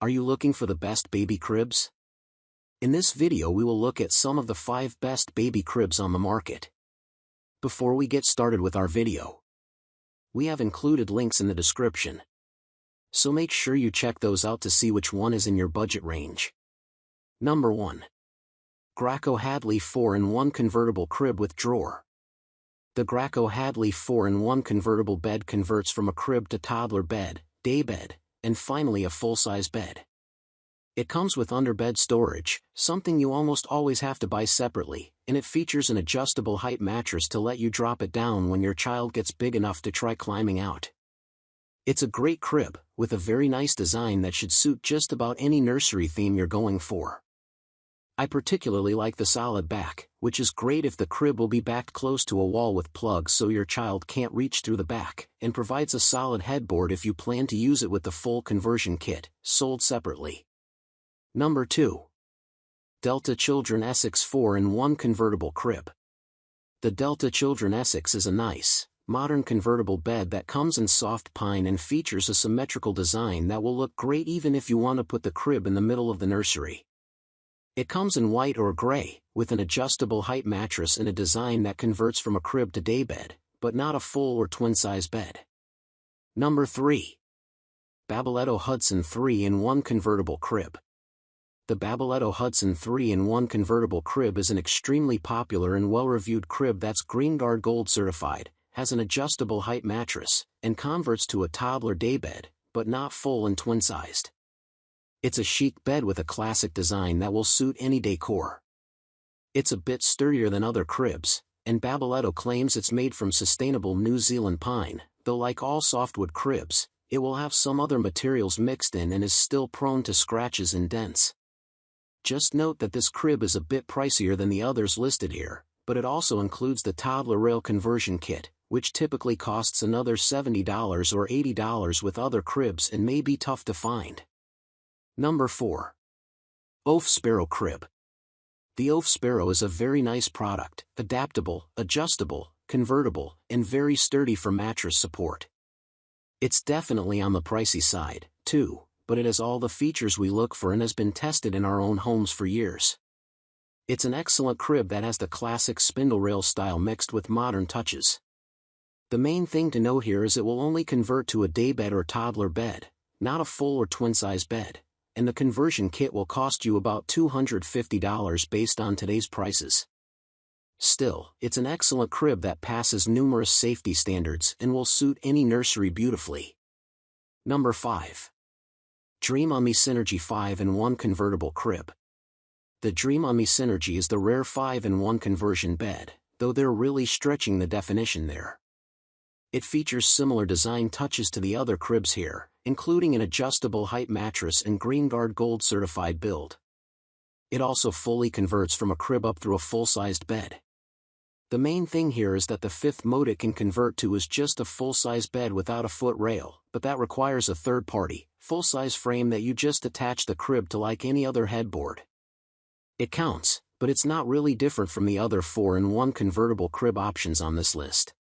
Are you looking for the best baby cribs? In this video we will look at some of the 5 best baby cribs on the market. Before we get started with our video, we have included links in the description, so make sure you check those out to see which one is in your budget range. Number 1. Graco Hadley 4-in-1 Convertible Crib with Drawer. The Graco Hadley 4-in-1 convertible bed converts from a crib to toddler bed, daybed, and finally a full-size bed. It comes with underbed storage, something you almost always have to buy separately, and it features an adjustable height mattress to let you drop it down when your child gets big enough to try climbing out. It's a great crib, with a very nice design that should suit just about any nursery theme you're going for. I particularly like the solid back, which is great if the crib will be backed close to a wall with plugs so your child can't reach through the back, and provides a solid headboard if you plan to use it with the full conversion kit, sold separately. Number 2. Delta Children Essex 4-in-1 Convertible Crib. The Delta Children Essex is a nice, modern convertible bed that comes in soft pine and features a symmetrical design that will look great even if you want to put the crib in the middle of the nursery. It comes in white or gray, with an adjustable height mattress and a design that converts from a crib to daybed, but not a full or twin-size bed. Number 3. Babyletto Hudson 3-in-1 Convertible Crib. The Babyletto Hudson 3-in-1 Convertible Crib is an extremely popular and well-reviewed crib that's GreenGuard Gold certified, has an adjustable height mattress, and converts to a toddler daybed, but not full and twin-sized. It's a chic bed with a classic design that will suit any decor. It's a bit sturdier than other cribs, and Babyletto claims it's made from sustainable New Zealand pine, though like all softwood cribs, it will have some other materials mixed in and is still prone to scratches and dents. Just note that this crib is a bit pricier than the others listed here, but it also includes the toddler rail conversion kit, which typically costs another $70 or $80 with other cribs and may be tough to find. Number 4. Oeuf Sparrow Crib. The Oeuf Sparrow is a very nice product, adaptable, adjustable, convertible, and very sturdy for mattress support. It's definitely on the pricey side, too, but it has all the features we look for and has been tested in our own homes for years. It's an excellent crib that has the classic spindle rail style mixed with modern touches. The main thing to note here is it will only convert to a daybed or toddler bed, not a full or twin-size bed, and the conversion kit will cost you about $250 based on today's prices. Still, it's an excellent crib that passes numerous safety standards and will suit any nursery beautifully. Number 5. Dream on Me Synergy 5-in-1 Convertible Crib. The Dream on Me Synergy is the rare 5-in-1 conversion bed, though they're really stretching the definition there. It features similar design touches to the other cribs here, including an adjustable height mattress and GreenGuard Gold certified build. It also fully converts from a crib up through a full-sized bed. The main thing here is that the 5th mode it can convert to is just a full-size bed without a foot rail, but that requires a third-party, full-size frame that you just attach the crib to like any other headboard. It counts, but it's not really different from the other 4-in-1 convertible crib options on this list.